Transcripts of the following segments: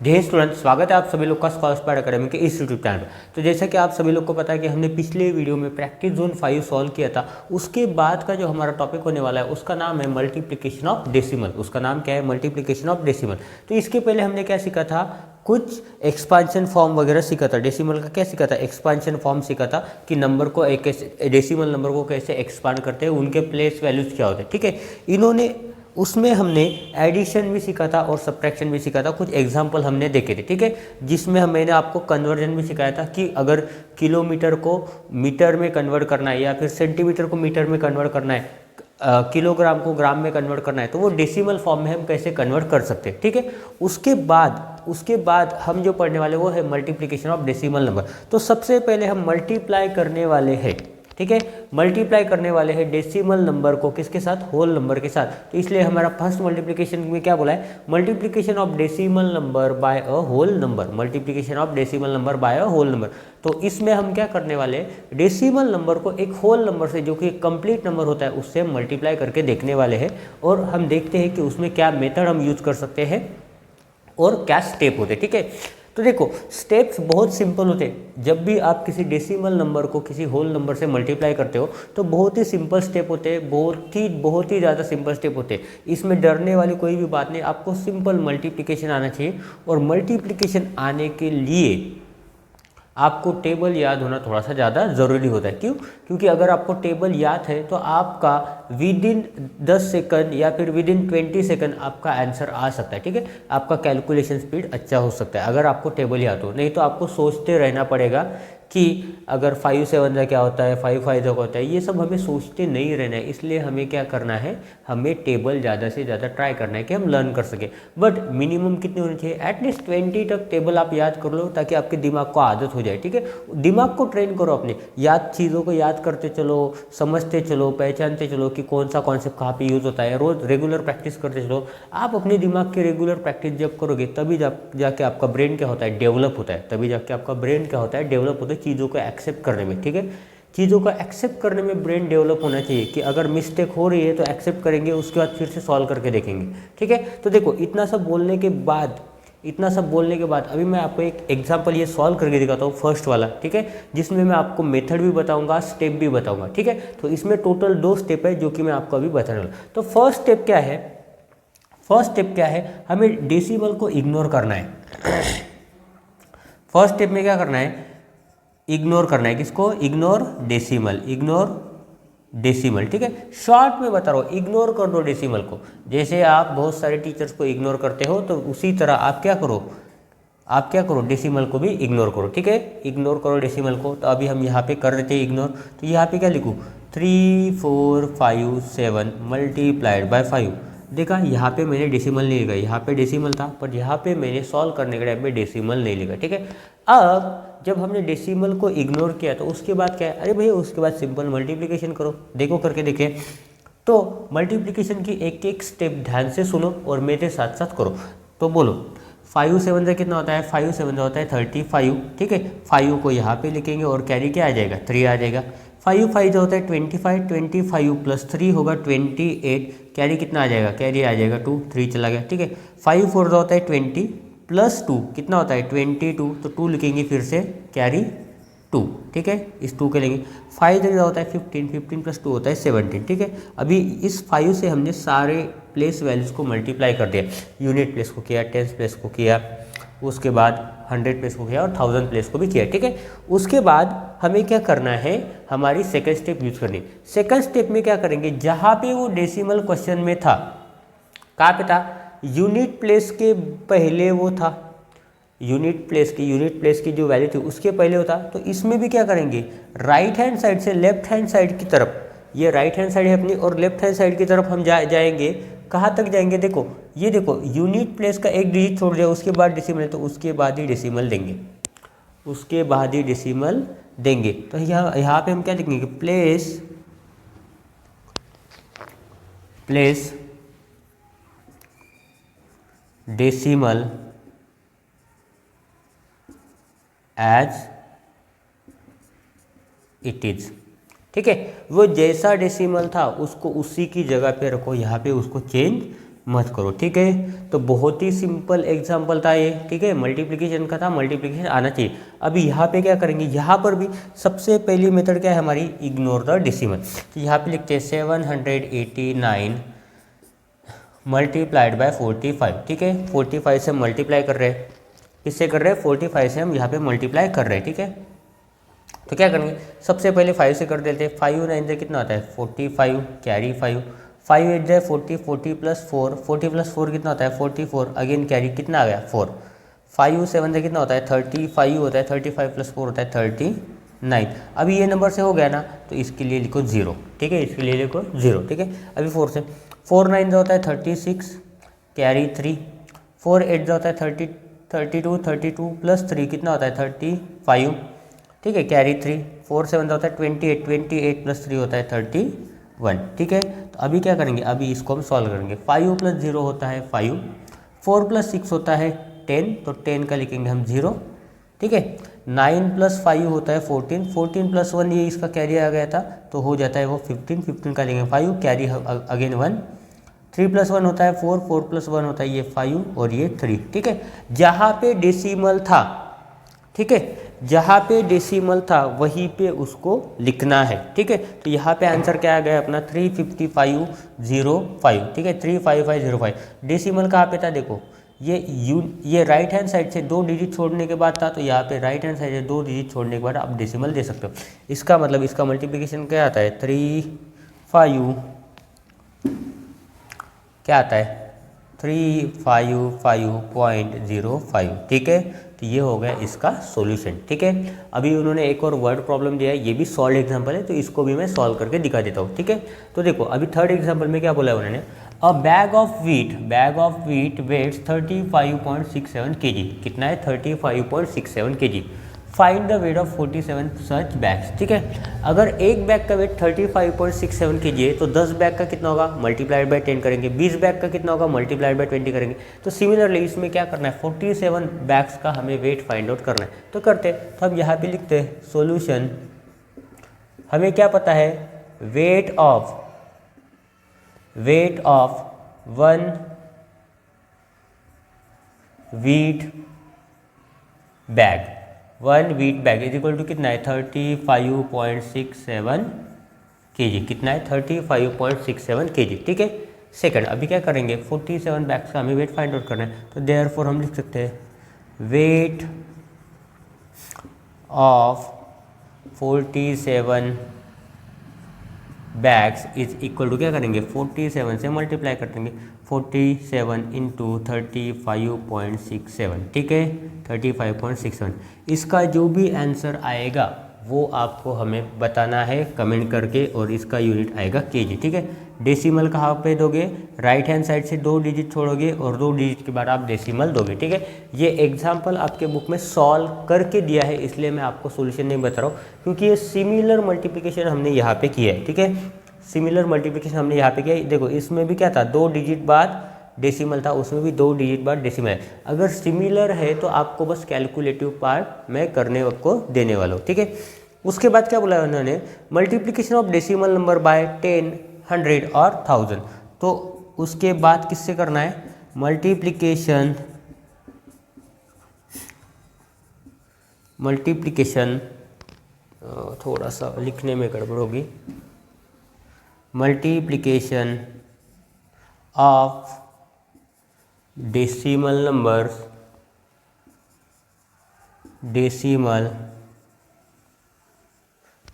जय स्टूडेंट, स्वागत है आप सभी लोग का स्कॉलर अकेडमी के इस यूट्यूब चैनल पर। तो जैसा कि आप सभी लोग को पता है कि हमने पिछले वीडियो में प्रैक्टिस जोन 5 सॉल्व किया था, उसके बाद का जो हमारा टॉपिक होने वाला है उसका नाम है मल्टीप्लिकेशन ऑफ डेसिमल। उसका नाम क्या है? Multiplication of decimal. तो इसके पहले हमने क्या सीखा था? कुछ एक्सपांशन फॉर्म वगैरह सीखा था। डेसिमल का क्या सीखा था? एक्सपांशन फॉर्म सीखा था कि नंबर को एक डेसिमल नंबर को कैसे एक्सपांड करते हैं, उनके प्लेस वैल्यूज क्या होते हैं। ठीक है, इन्होंने उसमें हमने एडिशन भी सीखा था और सब्ट्रैक्शन भी सीखा था। कुछ एग्जाम्पल हमने देखे थे, ठीक है, जिसमें मैंने आपको कन्वर्जन भी सिखाया था कि अगर किलोमीटर को मीटर में कन्वर्ट करना है या फिर सेंटीमीटर को मीटर में कन्वर्ट करना है, किलोग्राम को ग्राम में कन्वर्ट करना है, तो वो डेसिमल फॉर्म में हम कैसे कन्वर्ट कर सकते हैं। ठीक है, उसके बाद हम जो पढ़ने वाले वो है मल्टीप्लिकेशन ऑफ डेसिमल नंबर। तो सबसे पहले हम मल्टीप्लाई करने वाले हैं, ठीक है, मल्टीप्लाई करने वाले हैं डेसिमल नंबर को किसके साथ? होल नंबर के साथ। तो इसलिए हमारा फर्स्ट मल्टीप्लिकेशन में क्या बोला है? Multiplication of decimal number by a whole number. Multiplication of decimal number by a whole number. तो इसमें हम क्या करने वाले हैं? डेसिमल नंबर को एक होल नंबर से, जो कि एक कंप्लीट नंबर होता है, उससे हम मल्टीप्लाई करके देखने वाले हैं और हम देखते हैं कि उसमें क्या मेथड हम यूज कर सकते हैं और क्या स्टेप होते हैं। ठीक है, तो देखो स्टेप्स बहुत सिंपल होते हैं। जब भी आप किसी डेसिमल नंबर को किसी होल नंबर से मल्टीप्लाई करते हो तो बहुत ही सिंपल स्टेप होते हैं, बहुत ही ज़्यादा सिंपल स्टेप होते हैं। इसमें डरने वाली कोई भी बात नहीं, आपको सिंपल मल्टीप्लिकेशन आना चाहिए। और मल्टीप्लिकेशन आने के लिए आपको टेबल याद होना थोड़ा सा ज़्यादा ज़रूरी होता है। क्यों? क्योंकि अगर आपको टेबल याद है तो आपका विद इन 10 सेकंड या फिर विद इन 20 सेकंड आपका आंसर आ सकता है। ठीक है, आपका कैलकुलेशन स्पीड अच्छा हो सकता है अगर आपको टेबल याद हो। नहीं तो आपको सोचते रहना पड़ेगा कि अगर 5 7 का क्या होता है, 5 5 का होता है, ये सब हमें सोचते नहीं रहना है। इसलिए हमें क्या करना है? हमें टेबल ज़्यादा से ज़्यादा ट्राई करना है कि हम लर्न कर सकें। बट मिनिमम कितने होने चाहिए? एटलीस्ट 20 तक टेबल आप याद कर लो, ताकि आपके दिमाग को आदत हो जाए। ठीक है, दिमाग को ट्रेन करो अपने, चीज़ों को याद करते चलो, समझते चलो, पहचानते चलो कि कौन सा कॉन्सेप्ट कहाँ पे यूज़ होता है। रोज़ रेगुलर प्रैक्टिस करते चलो। आप अपने दिमाग की रेगुलर प्रैक्टिस जब करोगे तभी जाके आपका ब्रेन क्या होता है? डेवलप होता है। तभी जाके आपका ब्रेन क्या होता है? डेवलप होता है चीज़ों को एक्सेप्ट करने में। ठीक है, चीज़ों को एक्सेप्ट करने में ब्रेन डेवलप होना चाहिए कि अगर मिस्टेक हो रही है तो एक्सेप्ट करेंगे, उसके बाद फिर से सॉल्व करके देखेंगे। ठीक है, तो देखो इतना सब बोलने के बाद अभी मैं आपको एक एग्जांपल ये सॉल्व करके दिखाता हूँ, फर्स्ट वाला। ठीक है, जिसमें मैं आपको मेथड भी बताऊंगा, स्टेप भी बताऊंगा। ठीक है, तो इसमें टोटल 2 स्टेप है जो कि मैं आपको अभी बताने वाला हूँ। तो फर्स्ट स्टेप क्या है? हमें डेसिमल को इग्नोर करना है। फर्स्ट स्टेप में क्या करना है? इग्नोर करना है। किसको? Ignore decimal. ठीक है, शॉर्ट में बता रहा हूँ, इग्नोर कर दो डेसिमल को। जैसे आप बहुत सारे टीचर्स को इग्नोर करते हो, तो उसी तरह आप क्या करो? डेसिमल को भी इग्नोर करो। ठीक है, इग्नोर करो डेसिमल को। तो अभी हम यहाँ पे कर देते हैं इग्नोर। तो यहाँ पे क्या लिखूँ? 3 4 5 7 मल्टीप्लाइड बाय 5। देखा, यहाँ पे मैंने डेसिमल नहीं लिखा, यहाँ पे डेसिमल था, पर यहाँ पे मैंने सॉल्व करने के टाइम में डेसिमल नहीं लिखा। ठीक है, अब जब हमने डेसिमल को इग्नोर किया तो उसके बाद क्या है? अरे भैया, उसके बाद सिंपल मल्टीप्लिकेशन करो। देखो करके देखें। तो मल्टीप्लिकेशन की एक एक स्टेप ध्यान से सुनो और मेरे साथ साथ करो। तो बोलो, 5 7 का कितना होता है? 5 7 होता है 35। ठीक है, 5 को यहाँ पे लिखेंगे और कैरी क्या आ जाएगा? 3 आ जाएगा। 5 5 होता है 25, 25 प्लस 3 होगा 28। कैरी कितना आ जाएगा? कैरी आ जाएगा 2, 3 चला गया। ठीक है, 5 4 होता है 20 प्लस 2 कितना होता है? 22। तो 2 लिखेंगे फिर से, कैरी 2। ठीक है, इस 2 के लेंगे। 5 3 होता है 15, 15 प्लस 2 होता है 17। ठीक है, अभी इस 5 से हमने सारे प्लेस वैल्यूज़ को मल्टीप्लाई कर दिया। यूनिट प्लेस को किया, टेंस प्लेस को किया, उसके बाद 100 प्लेस को किया और 1000 प्लेस को भी किया। ठीक है, उसके बाद हमें क्या करना है? हमारी सेकंड स्टेप यूज करनी। सेकंड स्टेप में क्या करेंगे? जहाँ पे वो डेसिमल क्वेश्चन में था, कहाँ पे था? यूनिट प्लेस के पहले वो था, यूनिट प्लेस की जो वैल्यू थी उसके पहले होता। तो इसमें भी क्या करेंगे? राइट हैंड साइड से लेफ्ट हैंड साइड की तरफ, ये राइट हैंड साइड है अपनी, और लेफ्ट हैंड साइड की तरफ हम जाएंगे। कहाँ तक जाएंगे? देखो, ये देखो, यूनिट प्लेस का एक डिजिट छोड़ दिया, उसके बाद डेसिमल, तो उसके बाद ही डेसिमल देंगे। तो यहाँ पे हम क्या लिखेंगे? Place decimal as it is. ठीक है, वो जैसा डेसिमल था उसको उसी की जगह पे रखो, यहाँ पे उसको चेंज मत करो, ठीक है। तो बहुत ही सिंपल एग्जाम्पल था ये, ठीक है, मल्टीप्लिकेशन का था, मल्टीप्लिकेशन आना चाहिए। अभी यहाँ पे क्या करेंगे, यहाँ पर भी सबसे पहली मेथड क्या है हमारी, इग्नोर द डेसिमल। तो यहाँ पे लिखते हैं 789 मल्टीप्लाइड बाय 45, ठीक है। 45 से मल्टीप्लाई कर रहे हैं, किससे कर रहे हैं, 45 से हम यहाँ पे मल्टीप्लाई कर रहे हैं, ठीक है। तो क्या करेंगे, सबसे पहले 5 से कर देते हैं। 5 9 से कितना होता है 45, कैरी 5, 5 8 जाए 40, 40 प्लस 4, 40 प्लस 4 कितना होता है 44, अगेन कैरी कितना आ गया 4, 5 7 से कितना होता है 35 होता है, 35 प्लस 4 होता है 39। अभी ये नंबर से हो गया ना, तो इसके लिए लिखो 0, ठीक है, इसके लिए लिखो 0, ठीक है। अभी 4 से 4 9 से होता है 36, कैरी 3, 4 8 से होता है 32, 32 प्लस 3 कितना होता है 35, ठीक है, कैरी 3, 4 7 होता है 28, 28 प्लस 3 होता है 31, ठीक है। तो अभी क्या करेंगे, अभी इसको हम सॉल्व करेंगे। 5 प्लस 0 होता है 5, 4 प्लस 6 होता है 10, तो 10 का लिखेंगे हम 0, ठीक है। 9 प्लस 5 होता है 14, 14 प्लस 1 ये इसका कैरी आ गया था, तो हो जाता है वो 15, 15 का लिखेंगे 5, कैरी अगेन 1, 3 प्लस 1 होता है 4, 4 प्लस 1 होता है ये 5 और ये 3, ठीक है। जहाँ पे डेसिमल था, ठीक है, जहाँ पे डेसिमल था वहीं पे उसको लिखना है, ठीक है। तो यहाँ पे आंसर क्या आ गया अपना 35505, ठीक है, 35505। डेसिमल कहाँ पे था देखो, ये राइट हैंड साइड से 2 डिजिट छोड़ने के बाद था, तो यहाँ पे राइट हैंड साइड से 2 डिजिट छोड़ने के बाद आप डेसिमल दे सकते हो। इसका मतलब इसका मल्टीप्लिकेशन क्या आता है 35, क्या आता है 355.05, ठीक है। तो ये हो गया इसका सॉल्यूशन, ठीक है। अभी उन्होंने एक और वर्ड प्रॉब्लम दिया है, ये भी सॉल्व एग्जांपल है, तो इसको भी मैं सॉल्व करके दिखा देता हूँ, ठीक है। तो देखो अभी थर्ड एग्जांपल में क्या बोला है उन्होंने, a bag of wheat weighs 35.67 kg, कितना है 35.67 kg, find the weight of 47 such bags, ठीक है। अगर एक बैग का वेट 35.67 kg है, तो 10 बैग का कितना होगा, मल्टीप्लाइड बाय 10 करेंगे। 20 बैग का कितना होगा, मल्टीप्लाइड बाय 20 करेंगे। तो सिमिलरली इसमें क्या करना है, 47 बैग्स का हमें वेट फाइंड आउट करना है। तो करते हैं, तो हम यहाँ पे लिखते हैं सोल्यूशन। हमें क्या पता है, weight of 1 wheat bag, 1 wheat bag is equal to कितना है 35.67 kg, कितना है 35.67 kg, ठीक है। सेकंड, अभी क्या करेंगे 47 बैग्स का हमें वेट फाइंड आउट करना है, तो देयरफॉर हम लिख सकते हैं weight of 47 bags is equal to, क्या करेंगे 47 से मल्टीप्लाई कर देंगे, 47 इंटू 35.67, ठीक है, 35.67। इसका जो भी आंसर आएगा वो आपको हमें बताना है कमेंट करके, और इसका यूनिट आएगा केजी, ठीक है। डेसिमल कहाँ पे दोगे, राइट हैंड साइड से 2 डिजिट छोड़ोगे और 2 डिजिट के बाद आप डेसिमल दोगे, ठीक है। ये एग्जाम्पल आपके बुक में सॉल्व करके दिया है, इसलिए मैं आपको सॉल्यूशन नहीं बता रहा हूँ, क्योंकि ये सिमिलर मल्टीप्लिकेशन हमने यहाँ पे किया है, ठीक है। सिमिलर मल्टीप्लिकेशन हमने यहाँ पे किया है। देखो इसमें भी क्या था, 2 डिजिट बाद डेसिमल था, उसमें भी 2 डिजिट बाद डेसिमल है। अगर सिमिलर है तो आपको बस कैलकुलेटिव पार्ट मैं करने को देने वाला हूँ, ठीक है। उसके बाद क्या बोला उन्होंने, multiplication of decimal number by 10, 100 और 1000। तो उसके बाद किससे करना है, मल्टीप्लिकेशन थोड़ा सा लिखने में गड़बड़ होगी, multiplication of decimal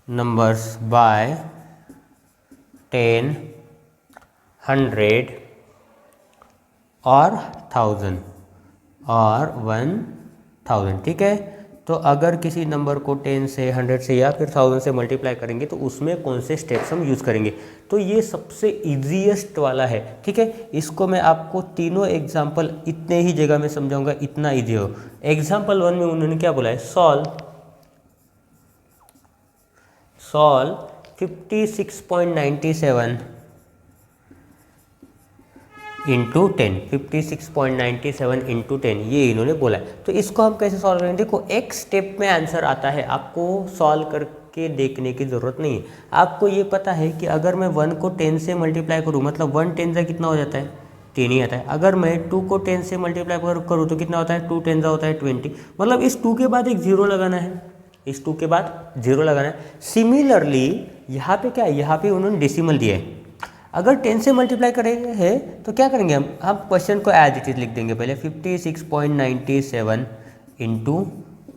numbers by 10, 100 और 1000 और 1000, ठीक है। तो अगर किसी नंबर को 10 से 100 से या फिर 1000 से मल्टीप्लाई करेंगे तो उसमें कौन से स्टेप्स हम यूज़ करेंगे, तो ये सबसे ईजीएस्ट वाला है, ठीक है। इसको मैं आपको तीनों एग्जाम्पल इतने ही जगह में समझाऊंगा, इतना ईजी हो। एग्जाम्पल 1 में उन्होंने क्या बोला है, सॉल्व 56.97 इंटू 10, 56.97 इंटू 10, ये इन्होंने बोला है। तो इसको हम कैसे सॉल्व करेंगे, देखो एक स्टेप में आंसर आता है, आपको सॉल्व करके देखने की ज़रूरत नहीं है। आपको ये पता है कि अगर मैं 1 को 10 से मल्टीप्लाई करूँ, मतलब 1 10 से कितना हो जाता है 10 ही आता है। अगर मैं 2 को 10 से मल्टीप्लाई करूँ तो कितना होता है, 2 10 होता है 20, मतलब इस 2 के बाद एक 0 लगाना है, इस 2 के बाद 0 लगाना है। सिमिलरली यहाँ पे क्या है, यहाँ पे उन्होंने डेसिमल दिया है, अगर 10 से मल्टीप्लाई करेंगे तो क्या करेंगे हम क्वेश्चन को एज इट इज लिख देंगे पहले 56.97 इंटू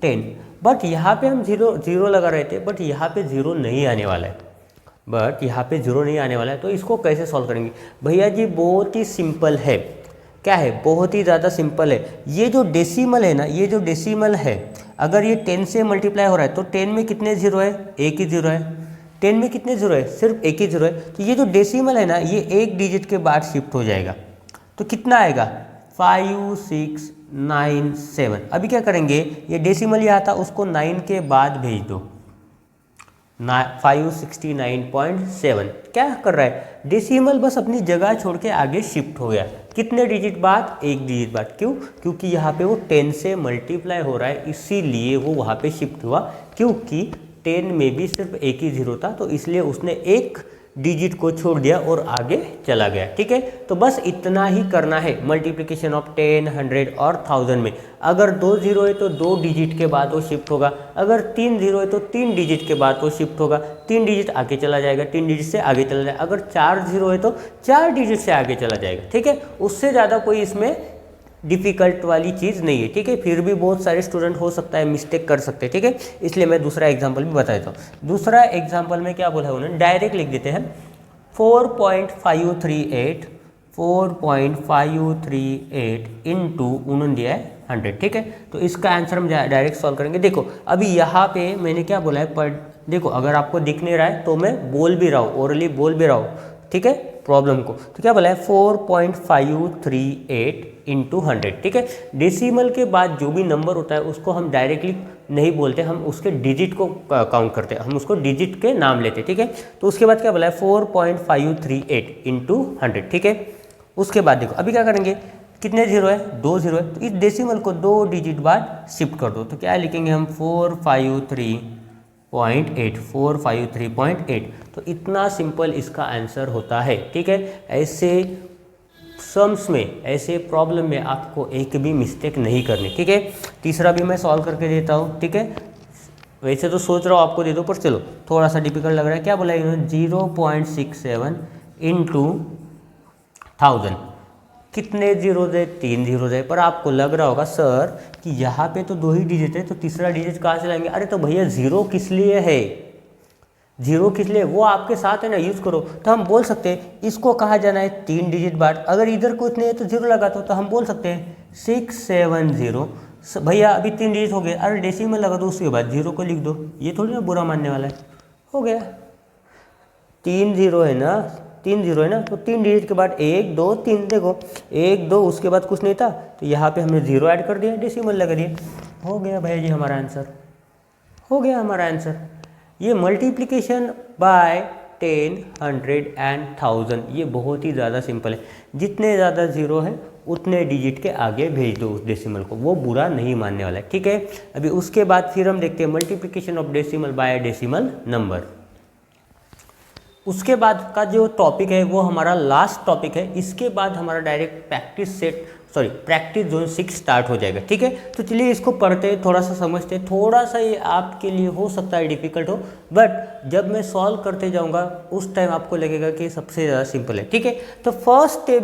10, बट यहाँ पे हम जीरो लगा रहे थे, बट यहाँ पे जीरो नहीं आने वाला है, तो इसको कैसे सॉल्व करेंगे भैया जी, बहुत ही सिंपल है। क्या है, बहुत ही ज़्यादा सिंपल है। ये जो डेसिमल है ना, ये जो डेसिमल है, अगर ये 10 से मल्टीप्लाई हो रहा है तो 10 में कितने जीरो है, एक ही जीरो है। 10 में कितने जीरो है, सिर्फ एक ही जीरो है। तो ये जो डेसिमल है ना, ये एक डिजिट के बाद शिफ्ट हो जाएगा, तो कितना आएगा 5697। अभी क्या करेंगे, ये डेसिमल यहाँ था उसको 9 के बाद भेज दो, 569.7। क्या कर रहा है, डेसिमल बस अपनी जगह छोड़ के आगे शिफ्ट हो गया, कितने डिजिट बाद, एक डिजिट बाद। क्यों, क्योंकि यहाँ पे वो 10 से मल्टीप्लाई हो रहा है, इसीलिए वो वहाँ पे शिफ्ट हुआ, क्योंकि 10 में भी सिर्फ एक ही जीरो था, तो इसलिए उसने एक डिजिट को छोड़ दिया और आगे चला गया। ठीक है, तो बस इतना ही करना है मल्टीप्लिकेशन ऑफ 10, 100 और 1000 में। अगर 2 जीरो है तो 2 डिजिट के बाद वो शिफ्ट होगा, अगर 3 जीरो है तो 3 डिजिट के बाद वो शिफ्ट होगा, 3 डिजिट आगे चला जाएगा, 3 डिजिट से आगे चला जाएगा, अगर 4 जीरो है तो 4 डिजिट से आगे चला जाएगा। ठीक है, उससे ज़्यादा कोई इसमें डिफ़िकल्ट वाली चीज़ नहीं है। ठीक है, फिर भी बहुत सारे स्टूडेंट हो सकता है मिस्टेक कर सकते हैं। ठीक है, इसलिए मैं दूसरा एग्जांपल भी बता देता हूँ। दूसरा एग्जांपल में क्या बोला है उन्होंने, डायरेक्ट लिख देते हैं 4.538 इंटू उन्होंने दिया है 100। ठीक है, तो इसका आंसर हम डायरेक्ट सॉल्व करेंगे। देखो अभी यहाँ पे मैंने क्या बोला है, पर देखो अगर आपको दिख नहीं रहा है तो मैं बोल भी रहा हूँ, ओरली बोल भी रहा हूँ। ठीक है, प्रॉब्लम को तो क्या बोला है 4.538 इंटू 100। ठीक है, डेसिमल के बाद जो भी नंबर होता है उसको हम डायरेक्टली नहीं बोलते, हम उसके डिजिट को काउंट करते हैं, हम उसको डिजिट के नाम लेते हैं। ठीक है, तो उसके बाद क्या बोला है 4.538 इंटू 100। ठीक है, उसके बाद देखो अभी क्या करेंगे, कितने जीरो है, 2 जीरो है, तो इस डेसिमल को 2 डिजिट बाद शिफ्ट कर दो, तो क्या लिखेंगे हम 453.8। तो इतना सिंपल इसका आंसर होता है। ठीक है, ऐसे सम्स में, ऐसे प्रॉब्लम में आपको एक भी मिस्टेक नहीं करनी। ठीक है, तीसरा भी मैं सॉल्व करके देता हूँ। ठीक है, वैसे तो सोच रहा हूँ आपको दे दो, पर चलो थोड़ा सा डिफिकल्ट लग रहा है। क्या बोला इन्होंने 0.67 इंटू 1000, कितने जीरो है, 3 जीरो है, पर आपको लग रहा होगा सर कि यहाँ पे तो 2 ही डिजिट है, तो तीसरा डिजिट कहाँ से लाएंगे। अरे तो भैया जीरो किस लिए है, जीरो किस लिए, वो आपके साथ है ना, यूज़ करो। तो हम बोल सकते हैं इसको कहा जाना है 3 डिजिट बाद, अगर इधर कुछ नहीं है तो जीरो लगा दो, तो हम बोल सकते हैं 670। भैया अभी 3 डिजिट हो गए, अरे डेसिमल लगा दो, उसके बाद जीरो को लिख दो, ये थोड़ी ना बुरा मानने वाला है, हो गया। 3 जीरो है ना, 3 जीरो है ना, तो 3 डिजिट के बाद 1 2 3, देखो 1 2 उसके बाद कुछ नहीं था, तो यहाँ पे हमने जीरो ऐड कर दिया, डेसिमल लगा दिया, हो गया भैया जी हमारा आंसर, हो गया हमारा आंसर। ये मल्टीप्लिकेशन बाय 10, 100 एंड 1000 ये बहुत ही ज़्यादा सिंपल है। जितने ज़्यादा जीरो है उतने डिजिट के आगे भेज दो उस डेसिमल को, वो बुरा नहीं मानने वाला है। ठीक है, अभी उसके बाद फिर हम देखते हैं multiplication of decimal by decimal number. उसके बाद का जो टॉपिक है वो हमारा लास्ट टॉपिक है। इसके बाद हमारा डायरेक्ट प्रैक्टिस जोन 6 स्टार्ट हो जाएगा। ठीक है, तो चलिए इसको पढ़ते हैं, थोड़ा सा समझते हैं। थोड़ा सा ये आपके लिए हो सकता है डिफिकल्ट हो, बट जब मैं सॉल्व करते जाऊंगा उस टाइम आपको लगेगा कि सबसे ज़्यादा सिंपल है। ठीक है, तो फर्स्ट स्टेप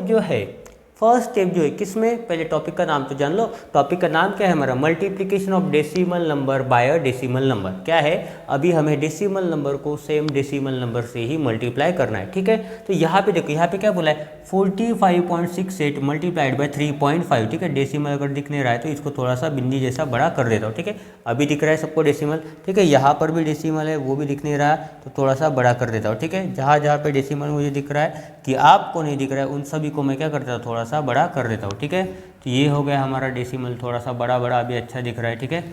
जो है किसमें, पहले टॉपिक का नाम तो जान लो। टॉपिक का नाम क्या है हमारा, multiplication of decimal number by a decimal number. क्या है, अभी हमें डेसिमल नंबर को सेम डेसिमल नंबर से ही मल्टीप्लाई करना है। ठीक है, तो यहाँ पे देखो, यहाँ पे क्या बोला है 45.68 मल्टीप्लाइड बाय 3.5। ठीक है, डेसिमल अगर दिख नहीं रहा है तो इसको थोड़ा सा बिंदी जैसा बड़ा कर देता हूँ। ठीक है, अभी दिख रहा है सबको डेसिमल। ठीक है, यहाँ पर भी डेसिमल है, वो भी दिख नहीं रहा तो थोड़ा सा बड़ा कर देता हूँ। ठीक है, जहाँ जहाँ पे डेसिमल मुझे दिख रहा है कि आपको नहीं दिख रहा है, उन सभी को मैं क्या करता हूँ, थोड़ा सा बड़ा कर देता हूँ। ठीक है, तो ये हो गया हमारा डेसिमल, थोड़ा सा बड़ा अभी अच्छा दिख रहा है। ठीक है,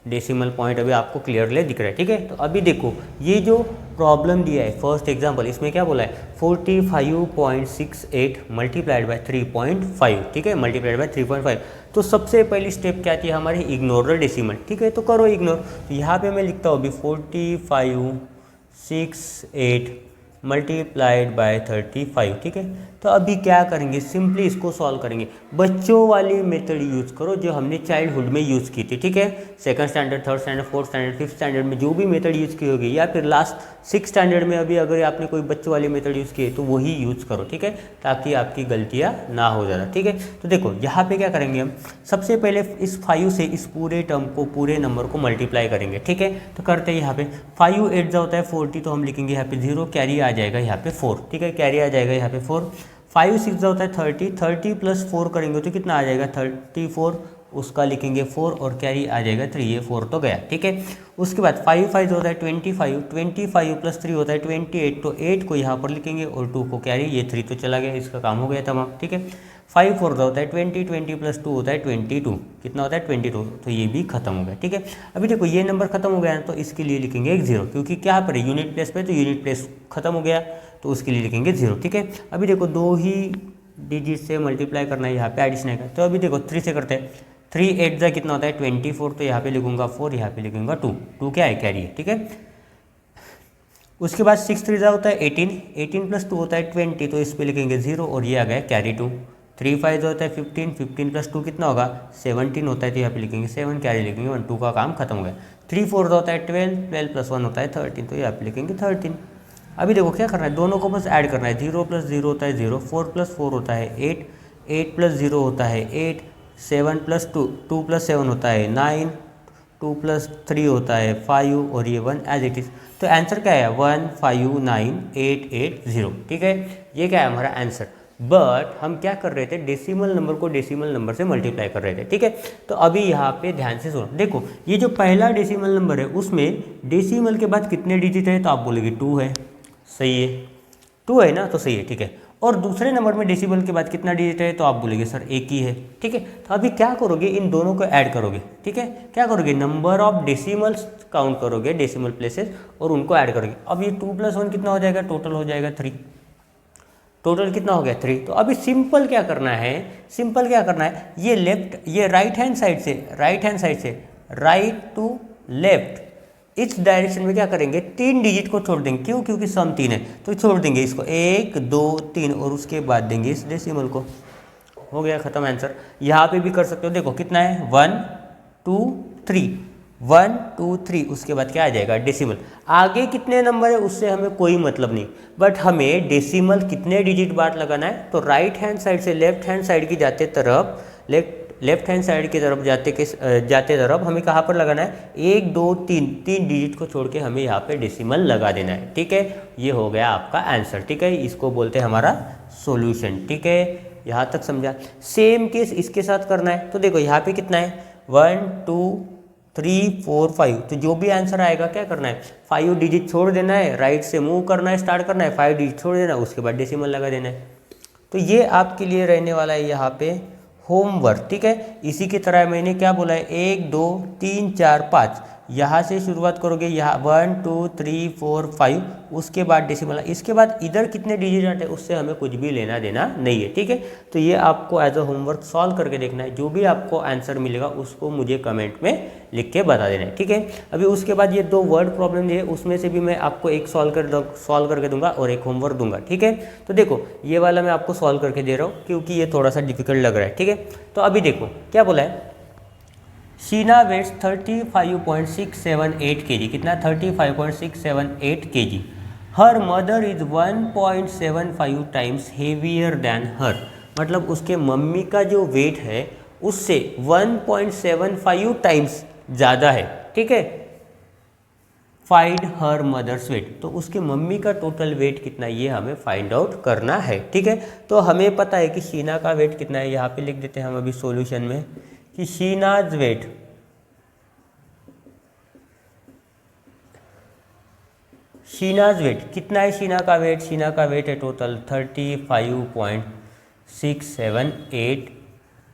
डेसिमल पॉइंट अभी आपको क्लियरली दिख रहा है। ठीक है, तो अभी देखो ये जो प्रॉब्लम दिया है फर्स्ट एग्जांपल, इसमें क्या बोला है 45.68 मल्टीप्लाइड बाय 3.5। ठीक है, मल्टीप्लाइड बाय 3.5। तो सबसे पहली स्टेप क्या थी हमारी, इग्नोर द डेसिमल। ठीक है, तो करो इग्नोर। तो यहाँ पे मैं लिखता हूँ अभी 45.68 मल्टीप्लाइड बाय 35, ठीक है। तो अभी क्या करेंगे, सिंपली इसको सॉल्व करेंगे। बच्चों वाली मेथड यूज़ करो जो हमने चाइल्डहुड में यूज़ की थी, ठीक है। Second standard, third standard, fourth standard, fifth standard में जो भी मेथड यूज़ की होगी, या फिर लास्ट 6 स्टैंडर्ड में अभी अगर आपने कोई बच्चों वाली मेथड यूज़ की है तो वही यूज़ करो, ठीक है, ताकि आपकी गलतियाँ ना हो ज़्यादा, ठीक है। तो देखो यहाँ पे क्या करेंगे हम, सबसे पहले इस 5 से इस पूरे टर्म को, पूरे नंबर को मल्टीप्लाई करेंगे, ठीक है। तो करते हैं यहाँ पे 5 8 होता है 40, तो हम लिखेंगे यहाँ पे 0, कैरी आ जाएगा यहाँ पे 4, ठीक है, कैरी आ जाएगा यहाँ पे 4। 5 6 होता है 30, 30 प्लस 4 करेंगे तो कितना आ जाएगा 34, उसका लिखेंगे 4 और कैरी आ जाएगा 3, ये 4 तो गया, ठीक है। उसके बाद 5 5 होता है 25, 25 प्लस 3 होता है 28, तो 8 को यहाँ पर लिखेंगे और 2 को कैरी, ये 3 तो चला गया, इसका काम हो गया तमाम, ठीक है। 5 4 होता है 20, 20 प्लस 2 होता है 22, कितना होता है 22, तो ये भी खत्म हो गया, ठीक है। अभी देखो ये नंबर खत्म हो गया है तो इसके लिए लिखेंगे एक 0, क्योंकि क्या पर है यूनिट प्लेस पे, तो यूनिट प्लेस खत्म हो गया तो उसके लिए लिखेंगे 0, ठीक है। अभी देखो 2 ही डिजिट से मल्टीप्लाई करना है, यहाँ पे एडिशन है, तो अभी देखो 3 से करते हैं। 3 8 कितना होता है 24, तो यहाँ पे लिखूंगा 4, यहाँ पे लिखूंगा 2, 2 क्या है कैरी है, ठीक है। उसके बाद 6 3 होता है 18, 18 प्लस 2 होता है 20, तो इस पे लिखेंगे 0 और ये आ गया कैरी 2। 3 5 होता है 15, 15 प्लस 2 कितना होगा 17 होता है, तो यहाँ पे लिखेंगे 7, कैरी लिखेंगे 1, 2 का काम खत्म हो गया। 3 4 होता है 12, 12 प्लस 1 होता है 13, तो यहाँ पे लिखेंगे 13। अभी देखो क्या करना है, दोनों को बस ऐड करना है। 0 प्लस 0 होता है 0, 4 प्लस 4 होता है 8, 8 प्लस 0 होता है 8, 7 प्लस 2, 2 प्लस 7 होता है 9, 2 प्लस 3 होता है 5 और ये 1 एज इट इज़। तो आंसर क्या है 159880, ठीक है, ये क्या है हमारा आंसर। बट हम क्या कर रहे थे, डेसिमल नंबर को डेसिमल नंबर से मल्टीप्लाई कर रहे थे, ठीक है। तो अभी यहाँ पे ध्यान से सुनो, देखो ये जो पहला डेसिमल नंबर है उसमें डेसिमल के बाद कितने डिजिट है, तो आप बोलेंगे 2 है, सही है, 2 है ना, तो सही है, ठीक है। और दूसरे नंबर में डेसिमल के बाद कितना डिजिट है, तो आप बोलेंगे सर एक ही है, ठीक है। तो अभी क्या करोगे, इन दोनों को ऐड करोगे, ठीक है। क्या करोगे, नंबर ऑफ डेसिमल्स काउंट करोगे, डेसिमल प्लेसेस, और उनको ऐड करोगे। अब ये 2 + 1 कितना हो जाएगा, टोटल हो जाएगा 3, टोटल कितना हो गया 3। तो अभी सिंपल क्या करना है, सिंपल क्या करना है, ये लेफ्ट, ये राइट हैंड साइड से, राइट हैंड साइड से राइट टू लेफ्ट, इस डायरेक्शन में क्या करेंगे, 3 डिजिट को छोड़ देंगे, क्यों, क्योंकि सम 3 है, तो छोड़ देंगे इसको 1 2 3 और उसके बाद देंगे इस डेसिमल को, हो गया खत्म आंसर। यहाँ पे भी कर सकते हो, देखो कितना है 1 2 3, 1 2 3, उसके बाद क्या आ जाएगा डेसिमल। आगे कितने नंबर है उससे हमें कोई मतलब नहीं, बट हमें डेसिमल कितने डिजिट बाद लगाना है, तो राइट हैंड साइड से लेफ्ट हैंड साइड की जाते तरफ, लेफ्ट हैंड साइड की तरफ जाते तरफ हमें कहाँ पर लगाना है, 1 2 3, 3 डिजिट को छोड़ के हमें यहाँ पे डेसिमल लगा देना है, ठीक है। ये हो गया आपका आंसर, ठीक है, इसको बोलते हैं हमारा सॉल्यूशन, ठीक है। यहाँ तक समझा। सेम केस इसके साथ करना है, तो देखो यहाँ पे कितना है 1 2 3 4 5, तो जो भी आंसर आएगा क्या करना है, 5 डिजिट छोड़ देना है, राइट से मूव करना है, स्टार्ट करना है, 5 डिजिट छोड़ देना है, उसके बाद डेसिमल लगा देना है। तो ये आपके लिए रहने वाला है यहाँ पे होमवर्क, ठीक है। इसी की तरह मैंने क्या बोला है, 1 2 3 4 5, यहाँ से शुरुआत करोगे, यहाँ 1 2 3 4 5, उसके बाद डेसिमल, इसके बाद इधर कितने डिजिट आते हैं उससे हमें कुछ भी लेना देना नहीं है, ठीक है। तो ये आपको एज अ होमवर्क सॉल्व करके देखना है, जो भी आपको आंसर मिलेगा उसको मुझे कमेंट में लिख के बता देना है, ठीक है। अभी उसके बाद ये 2 वर्ड प्रॉब्लम है, उसमें से भी मैं आपको एक सॉल्व करके दूंगा और एक होमवर्क दूंगा, ठीक है। तो देखो ये वाला मैं आपको सॉल्व करके दे रहा हूँ क्योंकि ये थोड़ा सा डिफिकल्ट लग रहा है, ठीक है। तो अभी देखो क्या बोला है, शीना वेट्स 35.678 kg, कितना 35.678 kg। Her mother is 1.75 times heavier than her, मतलब उसके मम्मी का जो वेट है उससे 1.75 टाइम्स ज़्यादा है, ठीक है। फाइंड हर मदर्स वेट, तो उसके मम्मी का टोटल वेट कितना है ये हमें फाइंड आउट करना है, ठीक है। तो हमें पता है कि शीना का वेट कितना है, यहाँ पे लिख देते हैं हम अभी सॉल्यूशन में कि शीनाज वेट, शीनाज वेट कितना है, शीना का वेट, शीना का वेट है टोटल 35.678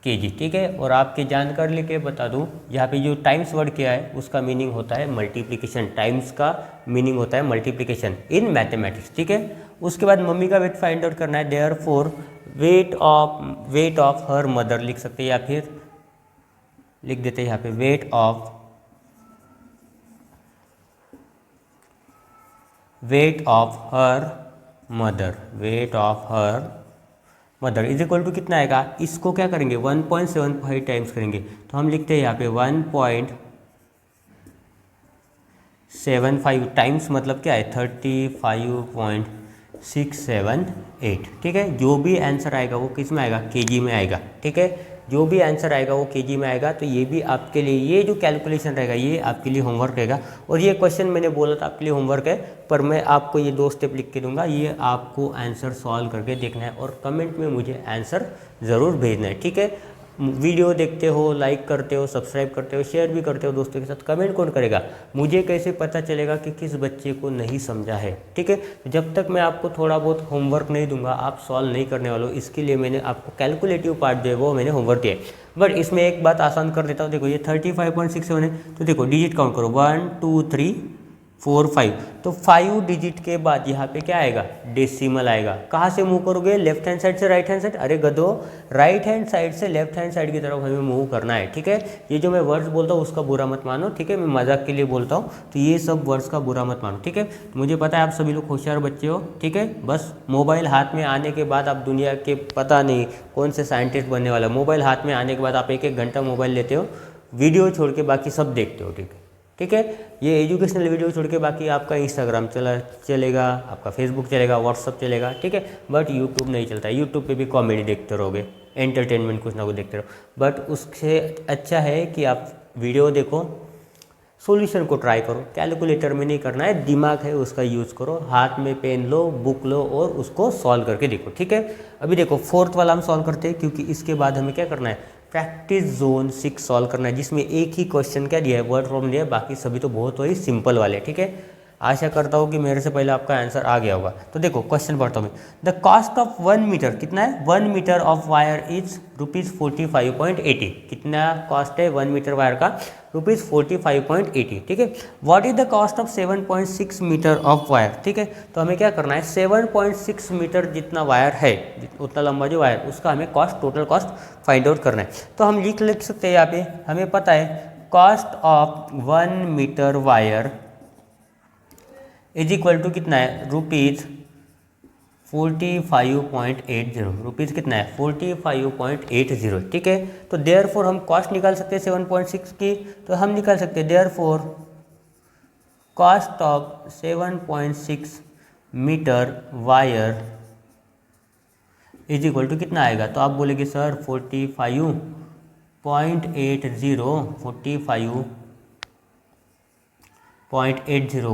kg, ठीक है। और आपके जानकारी लेके बता दूं, यहाँ पे जो टाइम्स वर्ड किया है उसका मीनिंग होता है मल्टीप्लिकेशन, टाइम्स का मीनिंग होता है मल्टीप्लिकेशन इन मैथमेटिक्स, ठीक है। उसके बाद मम्मी का वेट फाइंड आउट करना है, therefore wait of her mother लिख सकते हैं, या फिर लिख देते हैं यहाँ पे weight of her mother, weight of her mother is equal to कितना आएगा, इसको क्या करेंगे 1.75 टाइम्स करेंगे, तो हम लिखते हैं यहाँ पे 1.75 टाइम्स मतलब क्या है 35.678। ठीक है, जो भी आंसर आएगा वो किस में आएगा, केजी में आएगा। ठीक है, जो भी आंसर आएगा वो केजी में आएगा। तो ये भी आपके लिए, ये जो कैलकुलेशन रहेगा ये आपके लिए होमवर्क रहेगा। और ये क्वेश्चन मैंने बोला था आपके लिए होमवर्क है, पर मैं आपको ये 2 स्टेप लिख के दूंगा, ये आपको आंसर सॉल्व करके देखना है और कमेंट में मुझे आंसर ज़रूर भेजना है। ठीक है, वीडियो देखते हो, लाइक करते हो, सब्सक्राइब करते हो, शेयर भी करते हो दोस्तों के साथ, कमेंट कौन करेगा, मुझे कैसे पता चलेगा कि किस बच्चे को नहीं समझा है। ठीक है, जब तक मैं आपको थोड़ा बहुत होमवर्क नहीं दूंगा आप सॉल्व नहीं करने वाले हो, इसके लिए मैंने आपको कैलकुलेटिव पार्ट जो है वो मैंने होमवर्क दिया है। बट इसमें एक बात आसान कर देता हूँ, देखो ये 35.67 है, तो देखो डिजिट काउंट करो 1 2 3 4 5, तो 5 डिजिट के बाद यहाँ पे क्या आएगा, डेसिमल आएगा। कहाँ से मूव करोगे, लेफ्ट हैंड साइड से राइट हैंड साइड, अरे गधो राइट हैंड साइड से लेफ्ट हैंड साइड की तरफ हमें मूव करना है। ठीक है, ये जो मैं वर्ड्स बोलता हूँ उसका बुरा मत मानो। ठीक है, मैं मजाक के लिए बोलता हूँ, तो ये सब वर्ड्स का बुरा मत मानो। ठीक है, मुझे पता है आप सभी लोग होशियार बच्चे हो। ठीक है, बस मोबाइल हाथ में आने के बाद आप दुनिया के पता नहीं कौन से साइंटिस्ट बनने वाला, मोबाइल हाथ में आने के बाद आप 1-1 घंटा मोबाइल लेते हो, वीडियो छोड़ के बाकी सब देखते हो। ठीक है, ठीक है, ये एजुकेशनल वीडियो छोड़ के बाकी आपका इंस्टाग्राम चलेगा, आपका फेसबुक चलेगा, व्हाट्सअप चलेगा। ठीक है, बट यूट्यूब नहीं चलता। यूट्यूब पे भी कॉमेडी देखते रहोगे, एंटरटेनमेंट कुछ ना कुछ देखते रहो, बट उससे अच्छा है कि आप वीडियो देखो, सॉल्यूशन को ट्राई करो। कैलकुलेटर में नहीं करना है, दिमाग है उसका यूज़ करो, हाथ में पेन लो, बुक लो और उसको सॉल्व करके देखो। ठीक है, अभी देखो 4th वाला हम सॉल्व करते हैं, क्योंकि इसके बाद हमें क्या करना है, प्रैक्टिस जोन 6 सॉल्व करना है, जिसमें एक ही क्वेश्चन क्या दिया है, वर्ड प्रॉब्लम दिया है, बाकी सभी तो बहुत ही सिंपल वाले। ठीक है, आशा करता हूँ कि मेरे से पहले आपका आंसर आ गया होगा। तो देखो क्वेश्चन पढ़ता हूँ मैं, द कॉस्ट ऑफ 1 मीटर, कितना है 1 मीटर ऑफ वायर इज ₹45.80। कितना कॉस्ट है 1 मीटर वायर का, ₹45.80। ठीक है, what is the cost of 7.6 metre of wire. ठीक है, तो हमें क्या करना है, 7.6 मीटर जितना वायर है, उतना लंबा जो वायर, उसका हमें cost, total cost find out करना है। तो हम लिख सकते हैं यहाँ पे, हमें पता है cost of 1 metre wire is equal to कितना है, ₹45.80। रुपीज़ कितना है 45.80। ठीक है, तो देयर फोर हम कॉस्ट निकाल सकते हैं 7.6 की, तो हम निकाल सकते हैं therefore cost of 7.6 metre wire is equal to कितना आएगा, तो आप बोलेंगे सर 45.80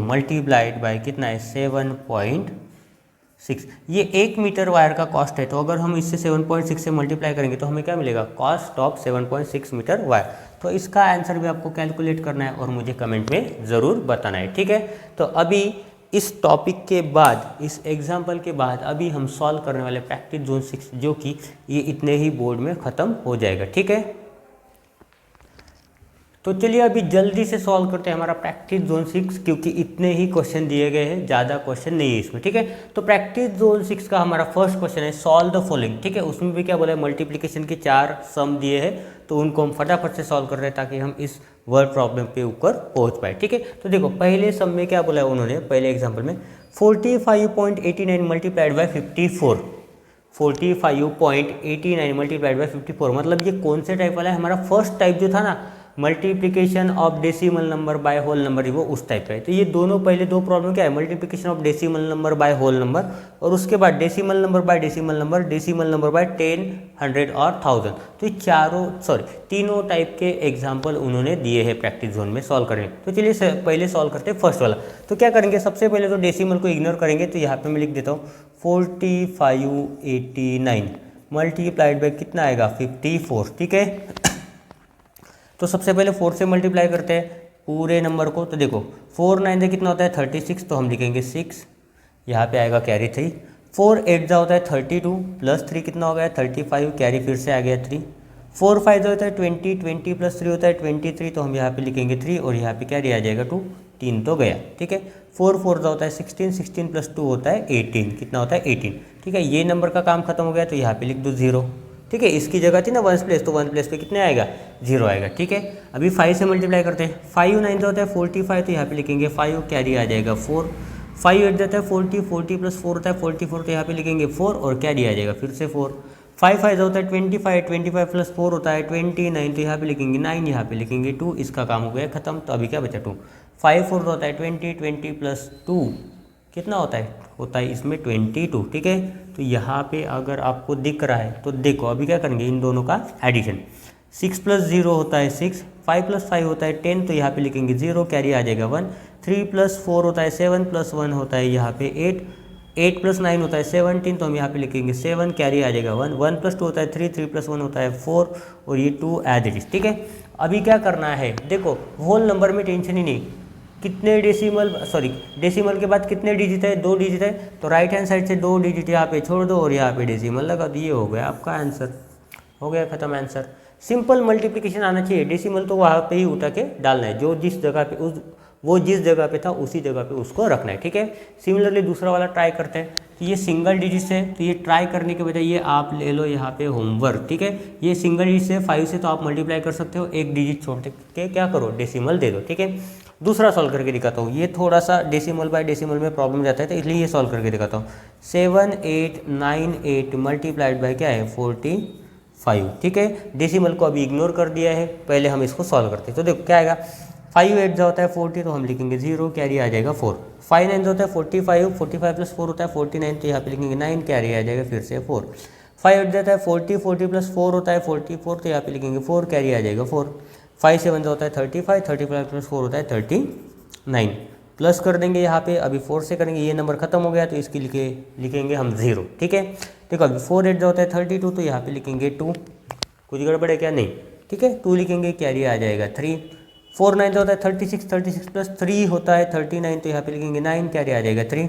मल्टीप्लाइड बाय कितना है 7.6। ये 1 मीटर वायर का कॉस्ट है, तो अगर हम इससे 7.6 से मल्टीप्लाई करेंगे तो हमें क्या मिलेगा, कॉस्ट ऑफ 7.6 मीटर वायर। तो इसका आंसर भी आपको कैलकुलेट करना है और मुझे कमेंट में ज़रूर बताना है। ठीक है, तो अभी इस टॉपिक के बाद, इस एग्जाम्पल के बाद अभी हम सॉल्व करने वाले प्रैक्टिस जोन 6, जो कि ये इतने ही बोर्ड में ख़त्म हो जाएगा। ठीक है, तो चलिए अभी जल्दी से सॉल्व करते हैं हमारा प्रैक्टिस जोन 6, क्योंकि इतने ही क्वेश्चन दिए गए हैं, ज़्यादा क्वेश्चन नहीं है इसमें। ठीक है, तो प्रैक्टिस जोन 6 का हमारा फर्स्ट क्वेश्चन है सॉल्व द फॉलोइंग। ठीक है, उसमें भी क्या बोला है, मल्टीप्लिकेशन के 4 सम दिए हैं, तो उनको हम फटाफट से सॉल्व कर रहे हैं ताकि हम इस वर्ड प्रॉब्लम पे ऊपर पहुंच पाए। ठीक है, तो देखो पहले सम में क्या बोला है उन्होंने, पहले एग्जाम्पल में 45.89 मल्टीप्लाइड बाय 54, 45.89 मल्टीप्लाइड बाय 54, मतलब ये कौन से टाइप वाला है, हमारा फर्स्ट टाइप जो था ना, multiplication of decimal number by whole number, वो उस टाइप का है। तो ये दोनों पहले 2 प्रॉब्लम क्या है, multiplication of decimal number by whole number, और उसके बाद decimal number by decimal number, decimal number by 10, 100 और 1000। तो ये तीनों टाइप के एग्जाम्पल उन्होंने दिए हैं प्रैक्टिस जोन में सॉल्व करने। तो चलिए पहले सॉल्व करते हैं फर्स्ट वाला। तो क्या करेंगे, सबसे पहले तो डेसिमल को इग्नोर करेंगे, तो यहाँ पे मैं लिख देता हूँ 4589 मल्टीप्लाइड बाय कितना आएगा 54। ठीक है, तो सबसे पहले 4 से मल्टीप्लाई करते हैं पूरे नंबर को। तो देखो 4 9 से कितना होता है 36, तो हम लिखेंगे 6, यहाँ पे आएगा कैरी 3। 4 8 जा होता है 32, प्लस 3 कितना हो गया 35, कैरी फिर से आ गया 3। 4 5 होता है 20, 20 प्लस 3 होता है 23, तो हम यहाँ पे लिखेंगे 3 और यहाँ पे कैरी आ जाएगा 2, 3 तो गया। ठीक है, 4 4 जा होता है 16, 16 प्लस 2 होता है 18, कितना होता है 18। ठीक है, ये नंबर का काम खत्म हो गया, तो यहाँ पे लिख दो 0। ठीक है, इसकी जगह थी ना 1 प्लेस, तो 1 प्लेस पे कितने आएगा 0 आएगा। ठीक है, अभी 5 से मल्टीप्लाई करते हैं, 5 9 होता है 45, तो यहाँ पे लिखेंगे 5, कैरी आ जाएगा 4, 5 8 जाता है 40, 40 प्लस 4 होता है 44, तो यहाँ पे लिखेंगे 4 और कैरी आ जाएगा फिर से 4। 5 5 होता है 25, 25 प्लस 4 होता है 29, तो यहाँ पे लिखेंगे 9, यहाँ पे लिखेंगे 2, इसका काम हो गया खत्म। तो अभी क्या बचा 2। 5 4 होता है 20, 20 प्लस 2 कितना होता है इसमें 22, ठीक है। तो यहाँ पे अगर आपको दिख रहा है तो देखो अभी क्या करेंगे इन दोनों का एडिशन। 6 प्लस 0 होता है 6, 5 प्लस 5 होता है 10, तो यहाँ पे लिखेंगे 0, कैरी आ जाएगा 1। 3 प्लस 4 होता है 7, प्लस 1 होता है यहाँ पे 8, 8 प्लस 9 होता है 17, तो हम यहाँ पे लिखेंगे 7, कैरी आ जाएगा 1। 1 प्लस 2 होता है 3, 3 प्लस 1 होता है 4, और ये 2 एज इट इज, ठीक है। अभी क्या करना है देखो, होल नंबर में टेंशन ही नहीं, कितने डेसिमल के बाद कितने डिजिट है, 2 डिजिट है, तो राइट हैंड साइड से 2 डिजिट यहाँ पे छोड़ दो और यहाँ पे डेसिमल लगा दो, ये हो गया आपका आंसर, हो गया खत्म आंसर। सिंपल मल्टीप्लिकेशन आना चाहिए, डेसिमल तो वहाँ पे ही उठा के डालना है, जो जिस जगह पे वो जिस जगह पे था उसी जगह पे उसको रखना है, ठीक है। सिमिलरली दूसरा वाला ट्राई करते हैं। तो ये सिंगल डिजिट से, तो ये ट्राई करने के बजाय ये आप ले लो यहाँ पे होमवर्क, ठीक है। ये सिंगल डिजिट से 5 से तो आप मल्टीप्लाई कर सकते हो, एक डिजिट छोड़ के क्या करो डेसिमल दे दो, ठीक है। दूसरा सॉल्व करके दिखाता हूँ, ये थोड़ा सा डेसिमल बाय डेसिमल में प्रॉब्लम जाता है, तो इसलिए ये सॉल्व करके दिखाता हूँ। 7 8 9 8 मल्टीप्लाइड बाय क्या है 45, ठीक है। डेसिमल को अभी इग्नोर कर दिया है, पहले हम इसको सॉल्व करते हैं। तो देखो क्या आएगा, 5 8 जो होता है 40, तो हम लिखेंगे 0, कैरी आ जाएगा 4। 5 9 जो होता है 45, 45 प्लस 4 होता है 49, तो यहाँ पे लिखेंगे 9, कैरी आ जाएगा फिर से 4। 5 8 जाता है 40, 40 प्लस 4 होता है 44, तो यहाँ पे लिखेंगे 4, कैरी आ जाएगा 4। 5 7 जो होता है 35, 35 प्लस 4 होता है 39, प्लस कर देंगे यहाँ पे, अभी 4 से करेंगे, ये नंबर खत्म हो गया तो इसके लिखेंगे हम 0, ठीक है। देखो अभी 4 8 जो होता है 32, तो यहाँ पे लिखेंगे 2, कुछ गड़बड़ है क्या, नहीं, ठीक है। 2 लिखेंगे, कैरी आ जाएगा 3। 4 9 जो होता है 36, 36 प्लस 3 होता है 39, तो यहाँ पे लिखेंगे 9, कैरी आ जाएगा 3।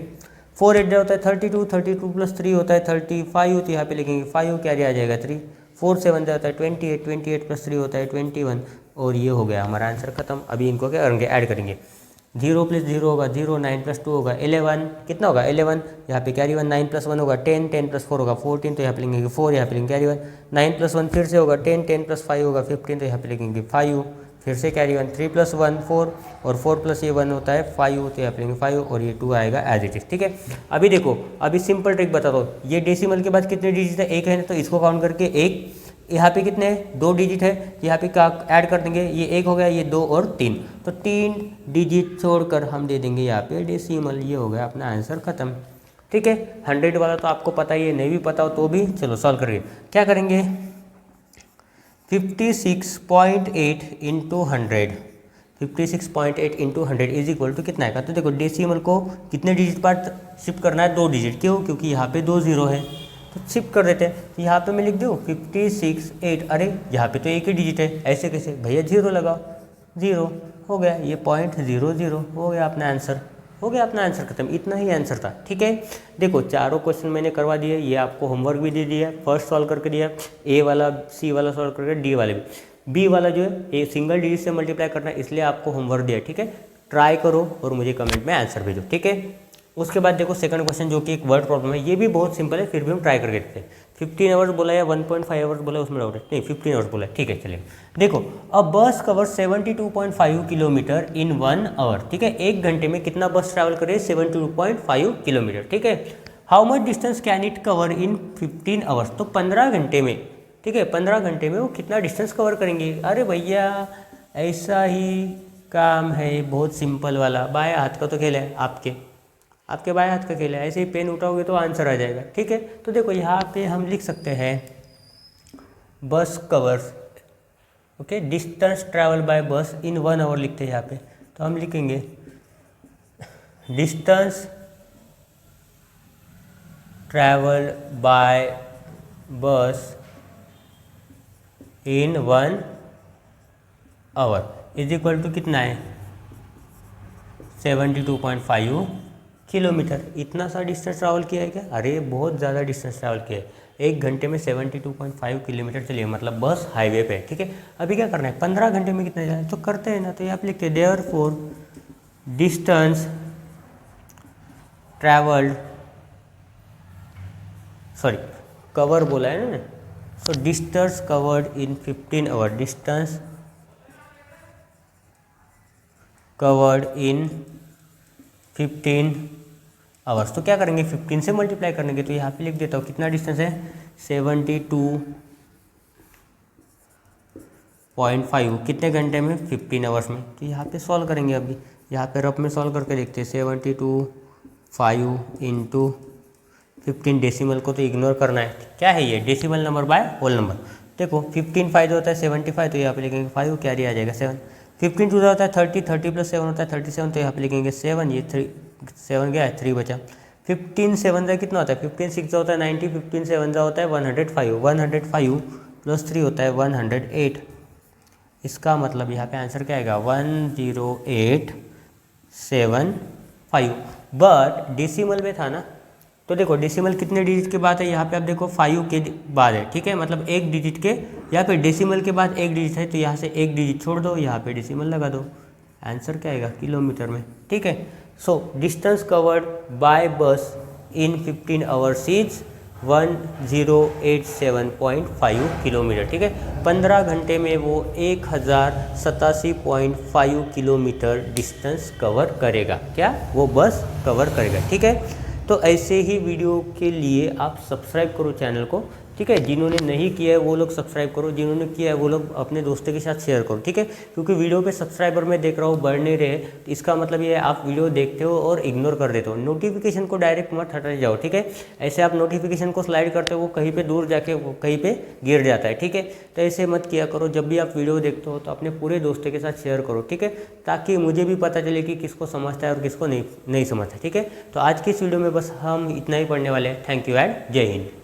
4 8 जो होता है 32, 32 प्लस 3 होता है 35, तो यहाँ पे लिखेंगे 5, कैरी आ जाएगा 3। 4 7 जो होता है 28, 28 प्लस 3 होता है 21, और ये हो गया हमारा आंसर खत्म। अभी इनको क्या करेंगे, ऐड करेंगे, 0 प्लस 0 होगा 0, 9 प्लस 2 होगा 11, कितना होगा 11, यहाँ पे कैरी 1, 9 प्लस 1 होगा 10, 10 प्लस 4 होगा 14, तो यहाँ पे लिखेंगे 4, यहाँ पे लिखेंगे कैरी 1, 9 प्लस 1 फिर से होगा 10, 10 प्लस 5 होगा 15, तो यहाँ पे लिखेंगे 5, फिर से कैरी 1, 3 प्लस 1 4, और 4 प्लस ये 1 होता है 5, तो यहाँ पे लिखेंगे 5, और ये 2 आएगा एज इट इज, ठीक है। अभी देखो, अभी सिंपल ट्रिक बता दो, ये डेसिमल के बाद कितने डिजिट है, एक है, तो इसको काउंट करके एक, यहाँ पे कितने हैं 2 डिजिट है, यहाँ पे क्या ऐड कर देंगे, ये 1 हो गया, ये 2 और 3, तो 3 डिजिट छोड़कर हम दे देंगे यहाँ पे डेसिमल, ये हो गया अपना आंसर खत्म, ठीक है। 100 वाला तो आपको पता ही है, नहीं भी पता हो तो भी चलो सॉल्व करिए। क्या करेंगे, 56.8 into 100, 56.8 into 100 is equal to कितना आएगा। तो देखो डेसिमल को कितने डिजिट पर शिफ्ट करना है, 2 डिजिट, क्यों, क्योंकि यहाँ पे 2 0 है, तो शिफ्ट कर देते हैं। तो यहाँ पे मैं लिख दूँ 56.8, अरे यहाँ पे तो एक ही डिजिट है, ऐसे कैसे भैया, 0 लगाओ, 0 हो गया, ये 0.00 हो गया अपना आंसर, हो गया अपना आंसर खत्म, इतना ही आंसर था, ठीक है। देखो चारों क्वेश्चन मैंने करवा दिए, ये आपको होमवर्क भी दे दिया, फर्स्ट सॉल्व करके दिया, ए वाला सी वाला सॉल्व करके, डी वाले भी, बी वाला जो है ए सिंगल डिजिट से मल्टीप्लाई करना है, इसलिए आपको होमवर्क दिया, ठीक है। ट्राई करो और मुझे कमेंट में आंसर भेजो, ठीक है। उसके बाद देखो सेकंड क्वेश्चन जो कि एक वर्ड प्रॉब्लम है, ये भी बहुत सिंपल है, फिर भी हम ट्राई करके देखते हैं। 15 आवर्स बोला या 1.5 आवर्स बोला, उसमें डाउट है, नहीं 15 आवर्स बोला है, ठीक है। चलिए देखो, अ बस कवर 72.5 किलोमीटर इन 1 आवर, ठीक है। 1 घंटे में कितना बस ट्रैवल करे, 72.5 किलोमीटर, ठीक है। How much distance can it cover in 15 hours, तो 15 घंटे में, ठीक है, 15 घंटे में वो कितना डिस्टेंस कवर करेंगे। अरे भैया ऐसा ही काम है, बहुत सिंपल वाला, बाएं हाथ का तो खेल है, आपके बाएं हाथ का खेल है, ऐसे ही पेन उठाओगे तो आंसर आ जाएगा, ठीक है। तो देखो यहाँ पे हम लिख सकते हैं बस covers, okay, distance travel by बस इन 1 आवर लिखते हैं यहाँ पे, तो हम लिखेंगे डिस्टेंस ट्रैवल बाय बस इन 1 आवर इज इक्वल टू कितना है 72.5 किलोमीटर। इतना सा डिस्टेंस ट्रैवल किया है क्या, अरे बहुत ज़्यादा डिस्टेंस ट्रैवल किया है, 1 घंटे में 72.5 किलोमीटर चलिए, मतलब बस हाईवे पे, ठीक है। अभी क्या करना है, 15 घंटे में कितना जाए, तो करते हैं ना, तो यहाँ पे लिखते हैं therefore distance travelled, sorry cover बोला है ना, so distance covered in 15 hour, distance covered in 15 hours. तो क्या करेंगे 15 से मल्टीप्लाई करेंगे, तो यहाँ पे लिख देता हूँ कितना डिस्टेंस है 72.5 कितने घंटे में 15 आवर्स में। तो यहाँ पे सॉल्व करेंगे, अभी यहाँ पे रफ में सॉल्व करके देखते हैं 72.5 इंटू 15, डेसिमल को तो इग्नोर करना है, क्या है ये decimal number by whole number. देखो 15 5 होता है 75, तो यहाँ पे लिखेंगे 5 कैरी आ जाएगा 7, 15 2 होता है 30, 30 + 7 होता है 37, तो यहाँ पे लिखेंगे 7, ये 7 गया है 3 बचा। 15 7 का कितना होता है 15 6 होता है 90, 15 7 होता है 105, 105 + 3 होता है 108। इसका मतलब यहाँ पे आंसर क्या आएगा 10875। बट डेसिमल में था ना, तो देखो डेसिमल कितने डिजिट के बाद है, यहाँ पे आप देखो 5 के बाद है, ठीक है, मतलब एक डिजिट के, यहाँ पे डेसिमल के बाद एक डिजिट है, तो यहाँ से एक डिजिट छोड़ दो, यहाँ पे डेसिमल लगा दो, आंसर क्या आएगा किलोमीटर में, ठीक है। सो डिस्टेंस कवर्ड बाय बस इन 15 आवर्स इज 1087.5 किलोमीटर, ठीक है। 15 घंटे में वो 1087.5 किलोमीटर डिस्टेंस कवर करेगा, क्या वो बस कवर करेगा, ठीक है। तो ऐसे ही वीडियो के लिए आप सब्सक्राइब करो चैनल को, ठीक है। जिन्होंने नहीं किया है वो लोग सब्सक्राइब करो, जिन्होंने किया है वो लोग अपने दोस्तों के साथ शेयर करो, ठीक है। क्योंकि वीडियो पे सब्सक्राइबर मैं देख रहा हूँ बढ़ नहीं रहे, तो इसका मतलब ये है आप वीडियो देखते हो और इग्नोर कर देते हो, नोटिफिकेशन को डायरेक्ट मत हटा जाओ, ठीक है। ऐसे आप नोटिफिकेशन को स्लाइड करते हो वो कहीं पर दूर जाके वो कहीं पर गिर जाता है, ठीक है। तो ऐसे मत किया करो, जब भी आप वीडियो देखते हो तो अपने पूरे दोस्तों के साथ शेयर करो, ठीक है, ताकि मुझे भी पता चले कि किसको समझता है और किसको नहीं समझता, ठीक है। तो आज की इस वीडियो में बस हम इतना ही पढ़ने वाले हैं। थैंक यू एंड जय हिंद।